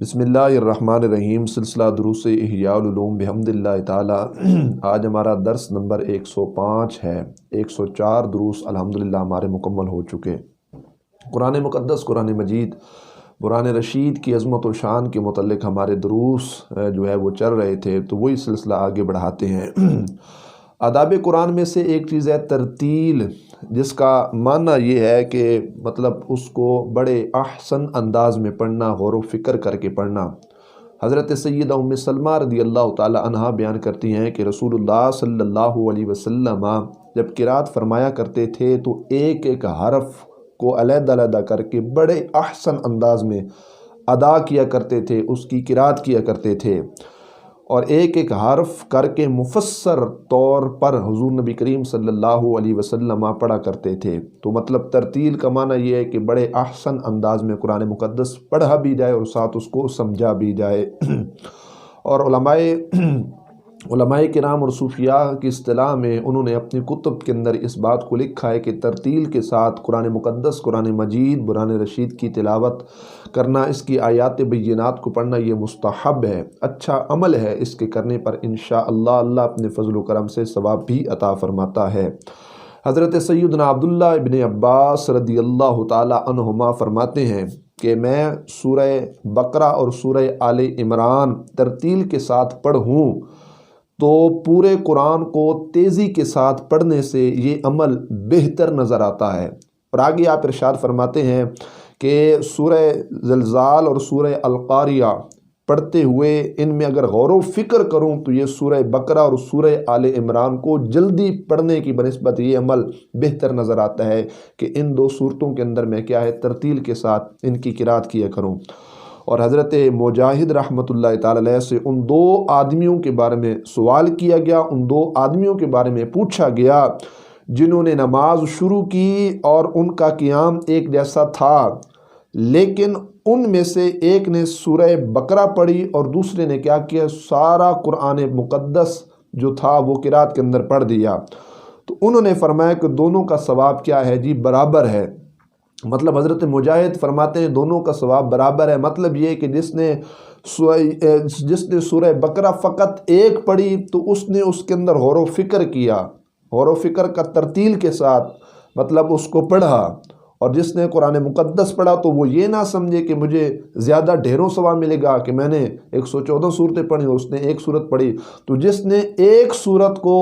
بسم اللہ الرحمن الرحیم۔ سلسلہ دروس احیاء العلوم بحمد اللہ تعالی۔ آج ہمارا درس نمبر 105 ہے۔ 104 دروس الحمدللہ ہمارے مکمل ہو چکے۔ قرآن مقدس، قرآن مجید، قرآن رشید کی عظمت و شان کے متعلق ہمارے دروس جو ہے وہ چل رہے تھے، تو وہی سلسلہ آگے بڑھاتے ہیں۔ آداب قرآن میں سے ایک چیز ہے ترتیل، جس کا معنی یہ ہے کہ مطلب اس کو بڑے احسن انداز میں پڑھنا، غور و فکر کر کے پڑھنا۔ حضرت سیدہ ام سلمہ رضی اللہ تعالی عنہا بیان کرتی ہیں کہ رسول اللہ صلی اللہ علیہ وسلم جب قرات فرمایا کرتے تھے تو ایک ایک حرف کو علیحدہ علیحدہ کر کے بڑے احسن انداز میں ادا کیا کرتے تھے، اس کی قرات کیا کرتے تھے، اور ایک ایک حرف کر کے مفسر طور پر حضور نبی کریم صلی اللہ علیہ وسلم پڑھا کرتے تھے۔ تو مطلب ترتیل کا معنی یہ ہے کہ بڑے احسن انداز میں قرآن مقدس پڑھا بھی جائے اور ساتھ اس کو سمجھا بھی جائے۔ اور علماء کرام اور صوفیاء کی اصطلاح میں انہوں نے اپنی کتب کے اندر اس بات کو لکھا ہے کہ ترتیل کے ساتھ قرآن مقدس، قرآن مجید، قرآن رشید کی تلاوت کرنا، اس کی آیات بینات کو پڑھنا، یہ مستحب ہے، اچھا عمل ہے۔ اس کے کرنے پر انشاءاللہ اللہ اپنے فضل و کرم سے ثواب بھی عطا فرماتا ہے۔ حضرت سیدنا عبداللہ ابن عباس رضی اللہ تعالی عنہما فرماتے ہیں کہ میں سورہ بقرہ اور سورہ آل عمران ترتیل کے ساتھ پڑھوں تو پورے قرآن کو تیزی کے ساتھ پڑھنے سے یہ عمل بہتر نظر آتا ہے۔ اور آگے آپ ارشاد فرماتے ہیں کہ سورہ زلزال اور سورہ القاریہ پڑھتے ہوئے ان میں اگر غور و فکر کروں تو یہ سورہ بقرہ اور سورہ آل عمران کو جلدی پڑھنے کی بنسبت یہ عمل بہتر نظر آتا ہے کہ ان دو صورتوں کے اندر میں کیا ہے ترتیل کے ساتھ ان کی قرات کیا کروں۔ اور حضرت مجاہد رحمۃ اللہ تعالی علیہ سے ان دو آدمیوں کے بارے میں سوال کیا گیا، ان دو آدمیوں کے بارے میں پوچھا گیا جنہوں نے نماز شروع کی اور ان کا قیام ایک جیسا تھا، لیکن ان میں سے ایک نے سورہ بقرہ پڑھی اور دوسرے نے کیا کیا، سارا قرآن مقدس جو تھا وہ قرات کے اندر پڑھ دیا۔ تو انہوں نے فرمایا کہ دونوں کا ثواب کیا ہے جی، برابر ہے۔ مطلب حضرت مجاہد فرماتے ہیں دونوں کا ثواب برابر ہے۔ مطلب یہ کہ جس نے سورہ بقرہ فقط ایک پڑھی تو اس نے اس کے اندر غور و فکر کیا، غور و فکر کا ترتیل کے ساتھ مطلب اس کو پڑھا، اور جس نے قرآن مقدس پڑھا تو وہ یہ نہ سمجھے کہ مجھے زیادہ ڈھیروں ثواب ملے گا کہ میں نے 114 صورتیں پڑھی اور اس نے ایک صورت پڑھی۔ تو جس نے ایک صورت کو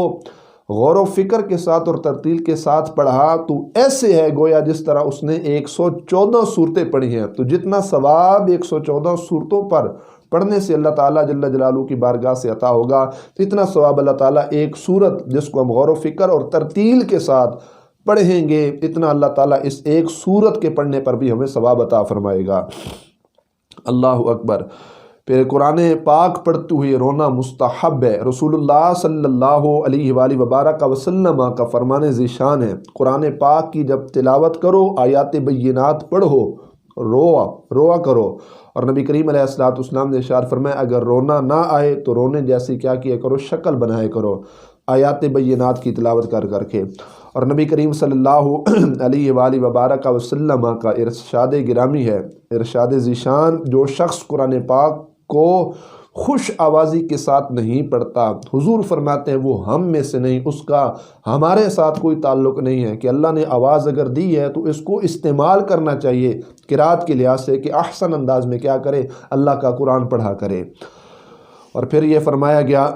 غور و فکر کے ساتھ اور ترتیل کے ساتھ پڑھا تو ایسے ہے گویا جس طرح اس نے 114 صورتیں پڑھی ہیں۔ تو جتنا ثواب 114 صورتوں پر پڑھنے سے اللہ تعالیٰ جل جلالہ کی بارگاہ سے عطا ہوگا، اتنا ثواب اللہ تعالیٰ ایک صورت جس کو ہم غور و فکر اور ترتیل کے ساتھ پڑھیں گے، اتنا اللہ تعالیٰ اس ایک صورت کے پڑھنے پر بھی ہمیں ثواب عطا فرمائے گا۔ اللہ اکبر۔ پھر قرآن پاک پڑھتے ہوئے رونا مستحب ہے۔ رسول اللہ صلی اللہ علیہ وآلہ وبارک وسلم کا فرمان ذیشان ہے، قرآن پاک کی جب تلاوت کرو، آیات بینات پڑھو، روا کرو۔ اور نبی کریم علیہ السلام نے ارشاد فرمایا اگر رونا نہ آئے تو رونے جیسی کیا کیا کرو، شکل بنائے کرو آیات بینات کی تلاوت کر کے۔ اور نبی کریم صلی اللہ علیہ وآلہ وبارک وسلم کا ارشاد گرامی ہے، ارشاد ذیشان، جو شخص قرآن پاک کو خوش آوازی کے ساتھ نہیں پڑھتا، حضور فرماتے ہیں وہ ہم میں سے نہیں، اس کا ہمارے ساتھ کوئی تعلق نہیں ہے کہ اللہ نے آواز اگر دی ہے تو اس کو استعمال کرنا چاہیے قرات کے لحاظ سے کہ احسن انداز میں کیا کرے، اللہ کا قرآن پڑھا کرے۔ اور پھر یہ فرمایا گیا،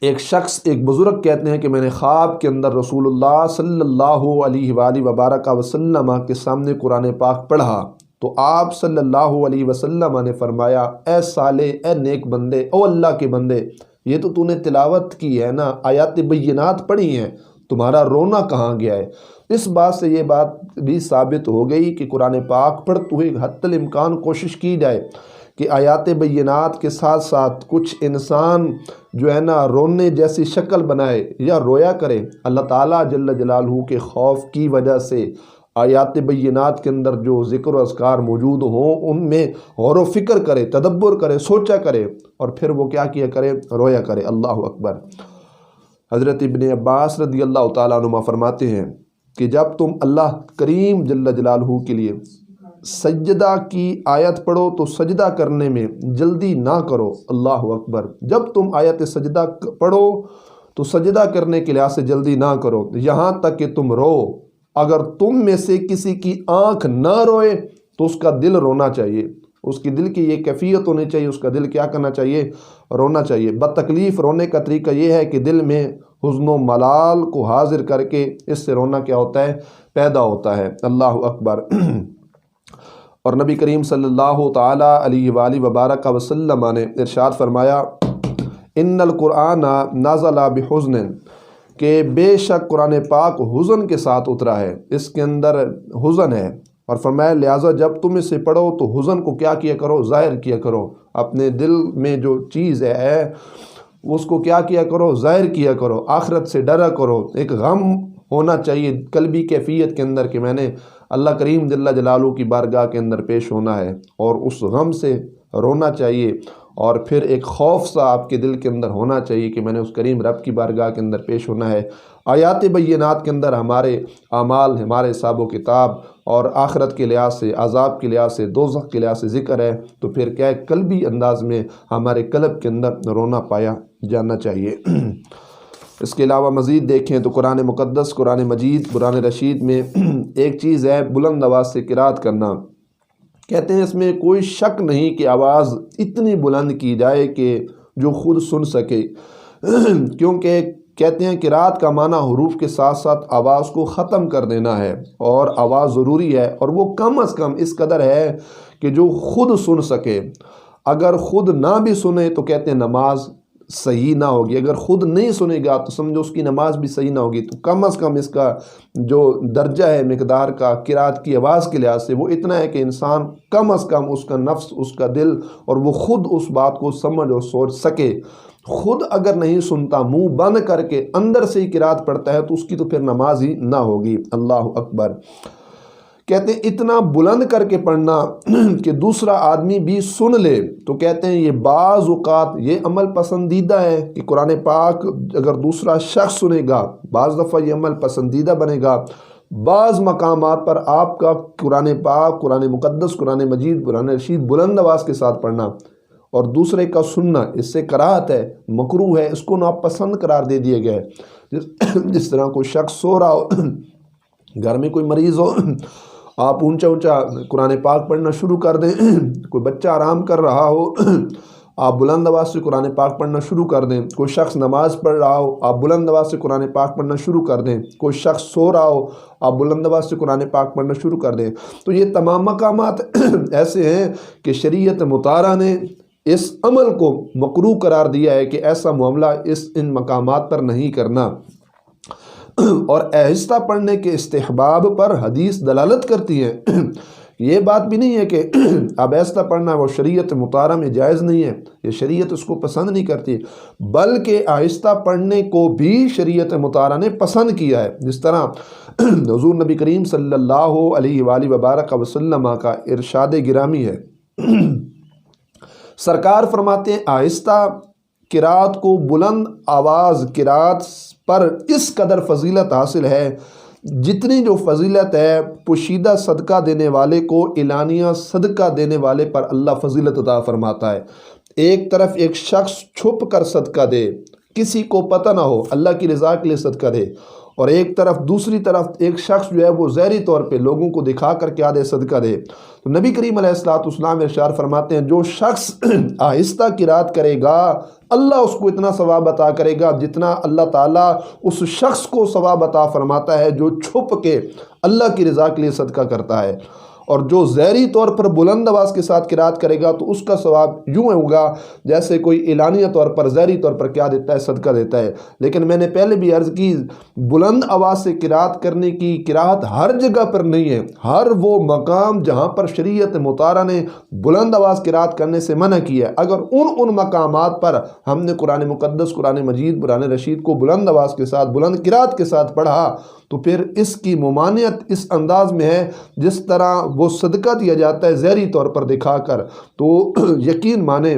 ایک شخص، ایک بزرگ کہتے ہیں کہ میں نے خواب کے اندر رسول اللہ صلی اللہ علیہ وآلہ وبارک وسلم کے سامنے قرآن پاک پڑھا تو آپ صلی اللہ علیہ وسلم نے فرمایا اے صالح، اے نیک بندے، او اللہ کے بندے، یہ تو نے تلاوت کی ہے نا، آیات بینات پڑھی ہیں، تمہارا رونا کہاں گیا ہے؟ اس بات سے یہ بات بھی ثابت ہو گئی کہ قرآن پاک پڑھتے ہوئے حتی الامکان کوشش کی جائے کہ آیات بینات کے ساتھ ساتھ کچھ انسان جو ہے نا رونے جیسی شکل بنائے یا رویا کرے، اللہ تعالیٰ جل جلالہ کے خوف کی وجہ سے آیات بینات کے اندر جو ذکر و اذکار موجود ہوں ان میں غور و فکر کرے، تدبر کرے، سوچا کرے، اور پھر وہ کیا کرے، رویا کرے۔ اللہ اکبر۔ حضرت ابن عباس رضی اللہ تعالیٰ عنہ فرماتے ہیں کہ جب تم اللہ کریم جل جلالہ کے لیے سجدہ کی آیت پڑھو تو سجدہ کرنے میں جلدی نہ کرو، اللہ اکبر، جب تم آیت سجدہ پڑھو تو سجدہ کرنے کے لحاظ سے جلدی نہ کرو یہاں تک کہ تم رو، اگر تم میں سے کسی کی آنکھ نہ روئے تو اس کا دل رونا چاہیے، اس کی دل کی یہ کیفیت ہونی چاہیے، اس کا دل کیا کرنا چاہیے، رونا چاہیے۔ بدتکلیف رونے کا طریقہ یہ ہے کہ دل میں حزن و ملال کو حاضر کر کے اس سے رونا کیا ہوتا ہے، پیدا ہوتا ہے، اللہ اکبر۔ اور نبی کریم صلی اللہ تعالیٰ علیہ وآلہ وبارک وسلم نے ارشاد فرمایا ان القرآن نازل بحزن، کہ بے شک قرآن پاک حزن کے ساتھ اترا ہے، اس کے اندر حزن ہے، اور فرمایا لہٰذا جب تم اسے پڑھو تو حزن کو کیا کیا کرو، ظاہر کیا کرو، اپنے دل میں جو چیز ہے اس کو کیا کیا کرو، ظاہر کیا کرو، آخرت سے ڈرا کرو، ایک غم ہونا چاہیے قلبی کیفیت کے اندر کہ میں نے اللہ کریم جل جلالہ کی بارگاہ کے اندر پیش ہونا ہے، اور اس غم سے رونا چاہیے، اور پھر ایک خوف سا آپ کے دل کے اندر ہونا چاہیے کہ میں نے اس کریم رب کی بارگاہ کے اندر پیش ہونا ہے۔ آیات بینات کے اندر ہمارے اعمال، ہمارے حساب و کتاب اور آخرت کے لحاظ سے، عذاب کے لحاظ سے، دوزخ کے لحاظ سے ذکر ہے، تو پھر کیا ہے، قلبی انداز میں ہمارے قلب کے اندر رونا پایا جانا چاہیے۔ اس کے علاوہ مزید دیکھیں تو قرآن مقدس، قرآن مجید، قرآن رشید میں ایک چیز ہے بلند آواز سے قرات کرنا، کہتے ہیں اس میں کوئی شک نہیں کہ آواز اتنی بلند کی جائے کہ جو خود سن سکے، کیونکہ کہتے ہیں قرات کا معنی حروف کے ساتھ ساتھ آواز کو ختم کر دینا ہے، اور آواز ضروری ہے، اور وہ کم از کم اس قدر ہے کہ جو خود سن سکے، اگر خود نہ بھی سنے تو کہتے ہیں نماز صحیح نہ ہوگی، اگر خود نہیں سنے گا تو سمجھو اس کی نماز بھی صحیح نہ ہوگی، تو کم از کم اس کا جو درجہ ہے مقدار کا قرات کی آواز کے لحاظ سے وہ اتنا ہے کہ انسان کم از کم اس کا نفس، اس کا دل، اور وہ خود اس بات کو سمجھ اور سوچ سکے۔ خود اگر نہیں سنتا، منہ بند کر کے اندر سے ہی قرات پڑھتا ہے تو اس کی تو پھر نماز ہی نہ ہوگی، اللہ اکبر۔ کہتے ہیں اتنا بلند کر کے پڑھنا کہ دوسرا آدمی بھی سن لے، تو کہتے ہیں یہ بعض اوقات یہ عمل پسندیدہ ہے کہ قرآن پاک اگر دوسرا شخص سنے گا، بعض دفعہ یہ عمل پسندیدہ بنے گا، بعض مقامات پر آپ کا قرآن پاک، قرآن مقدس، قرآن مجید، قرآن رشید بلند آواز کے ساتھ پڑھنا اور دوسرے کا سننا، اس سے کراہت ہے، مکروہ ہے، اس کو ناپسند قرار دے دیے گئے۔ جس طرح کوئی شخص سو رہا ہو، گھر میں کوئی مریض ہو، آپ اونچا اونچا قرآن پاک پڑھنا شروع کر دیں، کوئی بچہ آرام کر رہا ہو، آپ بلند آواز سے قرآن پاک پڑھنا شروع کر دیں، کوئی شخص نماز پڑھ رہا ہو، آپ بلند آواز سے قرآن پاک پڑھنا شروع کر دیں، کوئی شخص سو رہا ہو، آپ بلند آواز سے قرآن پاک پڑھنا شروع کر دیں، تو یہ تمام مقامات ایسے ہیں کہ شریعت مطہرہ نے اس عمل کو مکروہ قرار دیا ہے کہ ایسا معاملہ ان مقامات پر نہیں کرنا۔ اور آہستہ پڑھنے کے استحباب پر حدیث دلالت کرتی ہے، یہ بات بھی نہیں ہے کہ اب آہستہ پڑھنا وہ شریعت مطہرہ میں جائز نہیں ہے، یہ شریعت اس کو پسند نہیں کرتی، بلکہ آہستہ پڑھنے کو بھی شریعت مطہرہ نے پسند کیا ہے۔ جس طرح حضور نبی کریم صلی اللہ علیہ وآلہ وبارک وسلم کا ارشاد گرامی ہے، سرکار فرماتے ہیں آہستہ قرات کو بلند آواز قرات پر اس قدر فضیلت حاصل ہے جتنی جو فضیلت ہے پوشیدہ صدقہ دینے والے کو اعلانیہ صدقہ دینے والے پر اللہ فضیلت عطا فرماتا ہے۔ ایک طرف ایک شخص چھپ کر صدقہ دے، کسی کو پتہ نہ ہو، اللہ کی رضا کے لیے صدقہ دے، اور ایک طرف دوسری طرف ایک شخص جو ہے وہ ظاہری طور پہ لوگوں کو دکھا کر کیا دے، صدقہ دے۔ تو نبی کریم علیہ السلام ارشاد فرماتے ہیں جو شخص آہستہ قرات کرے گا اللہ اس کو اتنا ثواب عطا کرے گا جتنا اللہ تعالیٰ اس شخص کو ثواب عطا فرماتا ہے جو چھپ کے اللہ کی رضا کے لیے صدقہ کرتا ہے، اور جو ظاہری طور پر بلند آواز کے ساتھ قرات کرے گا تو اس کا ثواب یوں ہوگا جیسے کوئی اعلانیہ طور پر، ظاہری طور پر کیا دیتا ہے، صدقہ دیتا ہے۔ لیکن میں نے پہلے بھی عرض کی بلند آواز سے قرات کرنے کی قرات ہر جگہ پر نہیں ہے، ہر وہ مقام جہاں پر شریعت مطہرہ نے بلند آواز قرات کرنے سے منع کیا ہے، اگر ان مقامات پر ہم نے قرآن مقدس، قرآن مجید، قرآن رشید کو بلند آواز کے ساتھ، بلند قرات کے ساتھ پڑھا تو پھر اس کی ممانعت اس انداز میں ہے جس طرح وہ صدقہ دیا جاتا ہے ظاہری طور پر دکھا کر، تو یقین مانے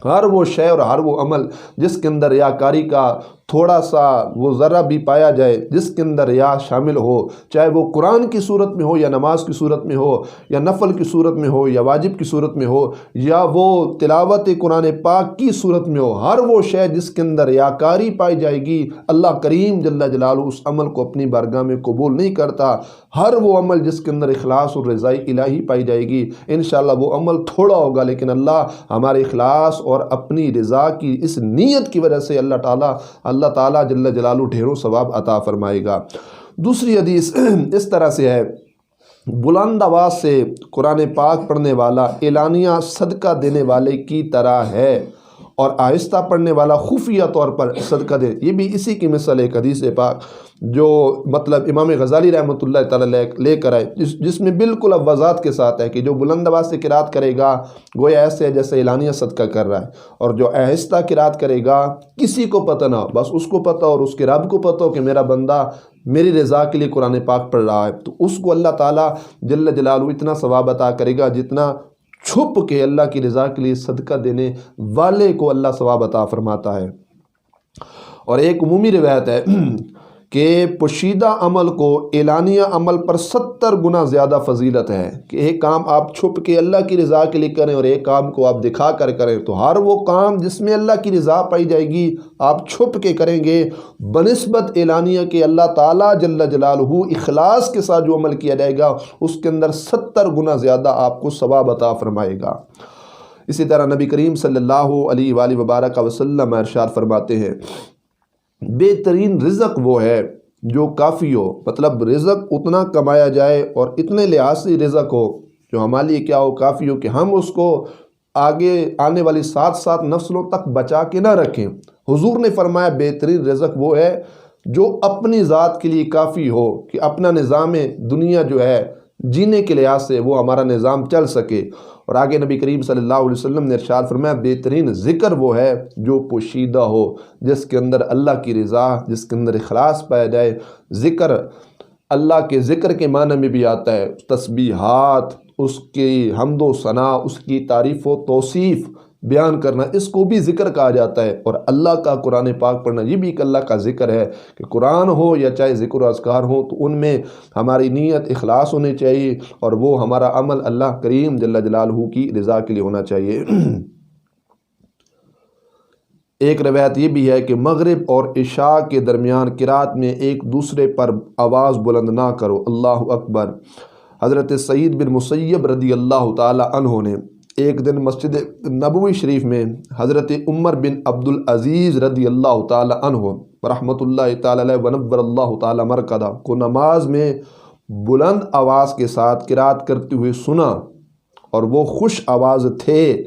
ہر وہ شے اور ہر وہ عمل جس کے اندر ریاکاری کا تھوڑا سا وہ ذرہ بھی پایا جائے جس کے اندر ریا شامل ہو، چاہے وہ قرآن کی صورت میں ہو یا نماز کی صورت میں ہو یا نفل کی صورت میں ہو یا واجب کی صورت میں ہو یا وہ تلاوت قرآن پاک کی صورت میں ہو، ہر وہ شے جس کے اندر ریاکاری پائی جائے گی اللہ کریم جل جلالہ اس عمل کو اپنی بارگاہ میں قبول نہیں کرتا۔ ہر وہ عمل جس کے اندر اخلاص اور رضائی الہی پائی جائے گی، انشاءاللہ وہ عمل تھوڑا ہوگا لیکن اللہ ہمارے اخلاص اور اپنی رضا کی اس نیت کی وجہ سے اللہ تعالیٰ جل جلالہ ڈھیروں ثواب عطا فرمائے گا۔ دوسری حدیث اس طرح سے ہے، بلند آواز سے قرآن پاک پڑھنے والا اعلانیہ صدقہ دینے والے کی طرح ہے، اور آہستہ پڑھنے والا خفیہ طور پر صدقہ دے۔ یہ بھی اسی کی مثال ایک حدیث پاک جو مطلب امام غزالی رحمۃ اللہ تعالیٰ لے کر آئے، جس میں بالکل اب وضاحت کے ساتھ ہے کہ جو بلند آواز سے قرات کرے گا گویا ایسے ہے جیسے اعلانیہ صدقہ کر رہا ہے، اور جو آہستہ قرات کرے گا کسی کو پتہ نہ ہو، بس اس کو پتہ اور اس کے رب کو پتہ ہو کہ میرا بندہ میری رضا کے لیے قرآن پاک پڑھ رہا ہے، تو اس کو اللہ تعالیٰ جل جلالہ اتنا ثواب عطا کرے گا جتنا چھپ کے اللہ کی رضا کے لیے صدقہ دینے والے کو اللہ ثواب عطا فرماتا ہے۔ اور ایک عمومی روایت ہے کہ پوشیدہ عمل کو اعلانیہ عمل پر 70 گنا زیادہ فضیلت ہے، کہ ایک کام آپ چھپ کے اللہ کی رضا کے لیے کریں اور ایک کام کو آپ دکھا کر کریں، تو ہر وہ کام جس میں اللہ کی رضا پائی جائے گی آپ چھپ کے کریں گے بنسبت اعلانیہ کے اللہ تعالیٰ جل جلالہ اخلاص کے ساتھ جو عمل کیا جائے گا اس کے اندر 70 گنا زیادہ آپ کو ثواب عطا فرمائے گا۔ اسی طرح نبی کریم صلی اللہ علیہ وآلہ وبارک وسلم ارشاد فرماتے ہیں، بہترین رزق وہ ہے جو کافی ہو، مطلب رزق اتنا کمایا جائے اور اتنے لحاظ سے رزق ہو جو ہمارے لیے کیا ہو، کافی ہو کہ ہم اس کو آگے آنے والی 7 نسلوں تک بچا کے نہ رکھیں۔ حضور نے فرمایا بہترین رزق وہ ہے جو اپنی ذات کے لیے کافی ہو، کہ اپنا نظام دنیا جو ہے جینے کے لحاظ سے وہ ہمارا نظام چل سکے۔ اور آگے نبی کریم صلی اللہ علیہ وسلم نے ارشاد فرمایا بہترین ذکر وہ ہے جو پوشیدہ ہو، جس کے اندر اللہ کی رضا، جس کے اندر اخلاص پایا جائے۔ ذکر اللہ کے ذکر کے معنی میں بھی آتا ہے تسبیحات، اس کی حمد و ثنا، اس کی تعریف و توصیف بیان کرنا، اس کو بھی ذکر کہا جاتا ہے۔ اور اللہ کا قرآن پاک پڑھنا یہ بھی ایک اللہ کا ذکر ہے، کہ قرآن ہو یا چاہے ذکر و اذکار ہو تو ان میں ہماری نیت اخلاص ہونی چاہیے اور وہ ہمارا عمل اللہ کریم جل جلالہ کی رضا کے لیے ہونا چاہیے۔ ایک روایت یہ بھی ہے کہ مغرب اور عشاء کے درمیان قرات میں ایک دوسرے پر آواز بلند نہ کرو، اللہ اکبر۔ حضرت سعید بن مسیب رضی اللہ تعالی عنہ نے ایک دن مسجد نبوی شریف میں حضرت عمر بن عبدالعزیز رضی اللہ تعالی عنہ رحمۃ اللہ تعالی علیہ ونور اللہ تعالی مرکزہ کو نماز میں بلند آواز کے ساتھ قرات کرتے ہوئے سنا اور وہ خوش آواز تھے،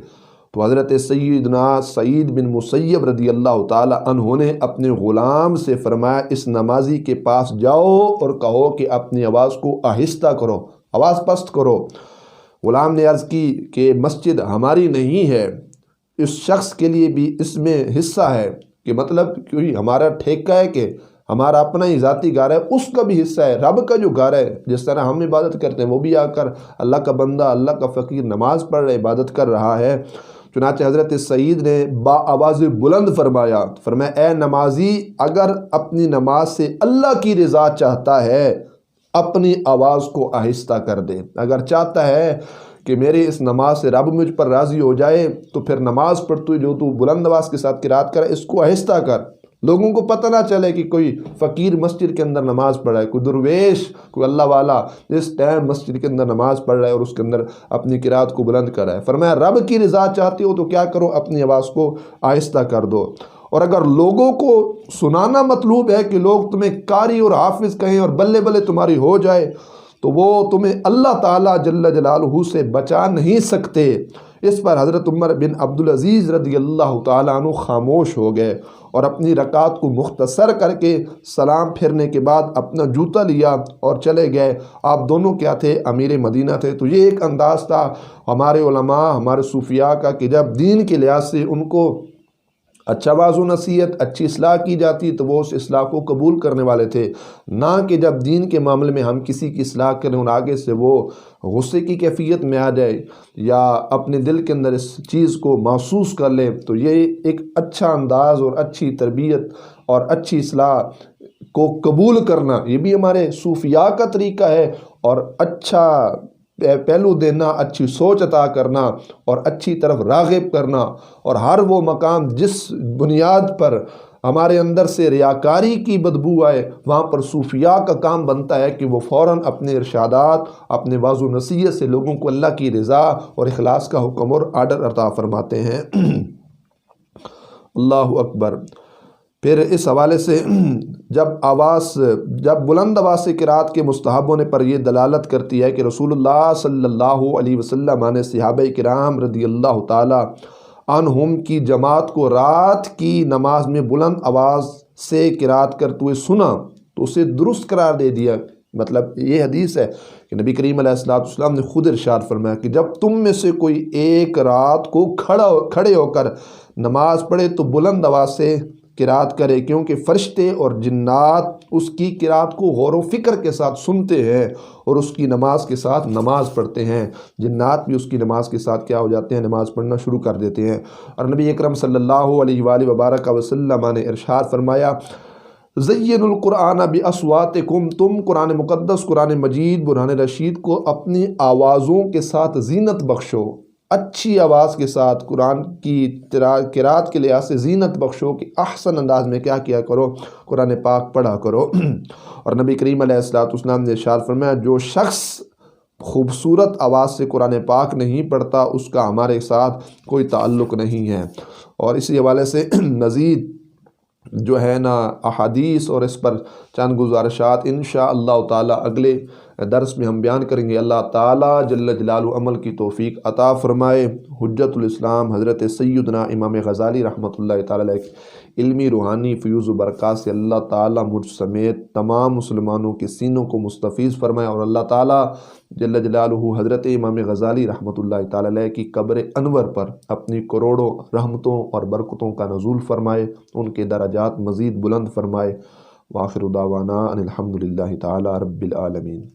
تو حضرت سیدنا سعید بن مسیب رضی اللہ تعالی عنہ نے اپنے غلام سے فرمایا اس نمازی کے پاس جاؤ اور کہو کہ اپنی آواز کو آہستہ کرو، آواز پست کرو۔ غلام نے عرض کی کہ مسجد ہماری نہیں ہے، اس شخص کے لیے بھی اس میں حصہ ہے، کہ مطلب کوئی ہمارا ٹھیکہ ہے کہ ہمارا اپنا ہی ذاتی گھر ہے، اس کا بھی حصہ ہے، رب کا جو گھر ہے جس طرح ہم عبادت کرتے ہیں وہ بھی آ کر اللہ کا بندہ، اللہ کا فقیر نماز پڑھ رہے عبادت کر رہا ہے۔ چنانچہ حضرت سعید نے با آواز بلند فرمایا اے نمازی، اگر اپنی نماز سے اللہ کی رضا چاہتا ہے اپنی آواز کو آہستہ کر دے، اگر چاہتا ہے کہ میری اس نماز سے رب مجھ پر راضی ہو جائے تو پھر نماز پڑھتے جو تو بلند آواز کے ساتھ قرات کرے اس کو آہستہ کر، لوگوں کو پتہ نہ چلے کہ کوئی فقیر مسجد کے اندر نماز پڑھ رہا ہے، کوئی درویش، کوئی اللہ والا اس ٹائم مسجد کے اندر نماز پڑھ رہا ہے اور اس کے اندر اپنی قرات کو بلند کر رہا ہے۔ فرمایا رب کی رضا چاہتے ہو تو کیا کرو، اپنی آواز کو آہستہ کر دو، اور اگر لوگوں کو سنانا مطلوب ہے کہ لوگ تمہیں قاری اور حافظ کہیں اور بلے بلے تمہاری ہو جائے تو وہ تمہیں اللہ تعالیٰ جل جلالہ سے بچا نہیں سکتے۔ اس پر حضرت عمر بن عبدالعزیز رضی اللہ تعالیٰ عنہ خاموش ہو گئے اور اپنی رکعت کو مختصر کر کے سلام پھرنے کے بعد اپنا جوتا لیا اور چلے گئے۔ آپ دونوں کیا تھے؟ امیر مدینہ تھے۔ تو یہ ایک انداز تھا ہمارے علماء، ہمارے صوفیاء کا کہ جب دین کے لحاظ سے ان کو اچھا واض و نصیحت، اچھی اصلاح کی جاتی تو وہ اس اصلاح کو قبول کرنے والے تھے، نہ کہ جب دین کے معاملے میں ہم کسی کی اصلاح کریں اور آگے سے وہ غصے کی کیفیت میں آ جائے یا اپنے دل کے اندر اس چیز کو محسوس کر لے، تو یہ ایک اچھا انداز اور اچھی تربیت اور اچھی اصلاح کو قبول کرنا یہ بھی ہمارے صوفیاء کا طریقہ ہے، اور اچھا پہلو دینا، اچھی سوچ عطا کرنا اور اچھی طرف راغب کرنا، اور ہر وہ مقام جس بنیاد پر ہمارے اندر سے ریاکاری کی بدبو آئے وہاں پر صوفیاء کا کام بنتا ہے کہ وہ فوراً اپنے ارشادات، اپنے واضح و نصیحت سے لوگوں کو اللہ کی رضا اور اخلاص کا حکم اور آرڈر عطا فرماتے ہیں۔ اللہ اکبر۔ پھر اس حوالے سے جب بلند آواز سے قرات کے مستحب ہونے پر یہ دلالت کرتی ہے کہ رسول اللہ صلی اللہ علیہ وسلم نے صحابہ کرام رضی اللہ تعالی عنہم کی جماعت کو رات کی نماز میں بلند آواز سے قرات کرتے ہوئے سنا تو اسے درست قرار دے دیا۔ مطلب یہ حدیث ہے کہ نبی کریم علیہ السلام نے خود ارشاد فرمایا کہ جب تم میں سے کوئی ایک رات کو کھڑے ہو کر نماز پڑھے تو بلند آواز سے قرات کرے، کیونکہ فرشتے اور جنات اس کی قرات کو غور و فکر کے ساتھ سنتے ہیں اور اس کی نماز کے ساتھ نماز پڑھتے ہیں۔ جنات بھی اس کی نماز کے ساتھ کیا ہو جاتے ہیں؟ نماز پڑھنا شروع کر دیتے ہیں۔ اور نبی اکرم صلی اللہ علیہ وآلہ وبارک وسلم نے ارشاد فرمایا، زین القرآن باصواتکم، تم قرآن مقدس، قرآن مجید، برہان رشید کو اپنی آوازوں کے ساتھ زینت بخشو، اچھی آواز کے ساتھ قرآن کی قرات کے لحاظ سے زینت بخشو کہ احسن انداز میں کیا کرو، قرآن پاک پڑھا کرو۔ اور نبی کریم علیہ السلام نے ارشاد فرمایا، جو شخص خوبصورت آواز سے قرآن پاک نہیں پڑھتا اس کا ہمارے ساتھ کوئی تعلق نہیں ہے۔ اور اسی حوالے سے مزید جو ہے نا احادیث اور اس پر چند گزارشات انشاءاللہ تعالی اگلے درس میں ہم بیان کریں گے۔ اللہ تعالیٰ جل جلالہ عمل کی توفیق عطا فرمائے۔ حجت الاسلام حضرت سیدنا امام غزالی رحمۃ اللہ تعالی علیہ علمی روحانی فیوز و برکات سے اللہ تعالیٰ مجھ سمیت تمام مسلمانوں کے سینوں کو مستفیض فرمائے، اور اللہ تعالیٰ جل جلالہ حضرت امام غزالی رحمۃ اللہ تعالی علیہ کی قبر انور پر اپنی کروڑوں رحمتوں اور برکتوں کا نزول فرمائے، ان کے درجات مزید بلند فرمائے۔ وآخر دعوانا ان الحمد للہ تعالی رب العالمین۔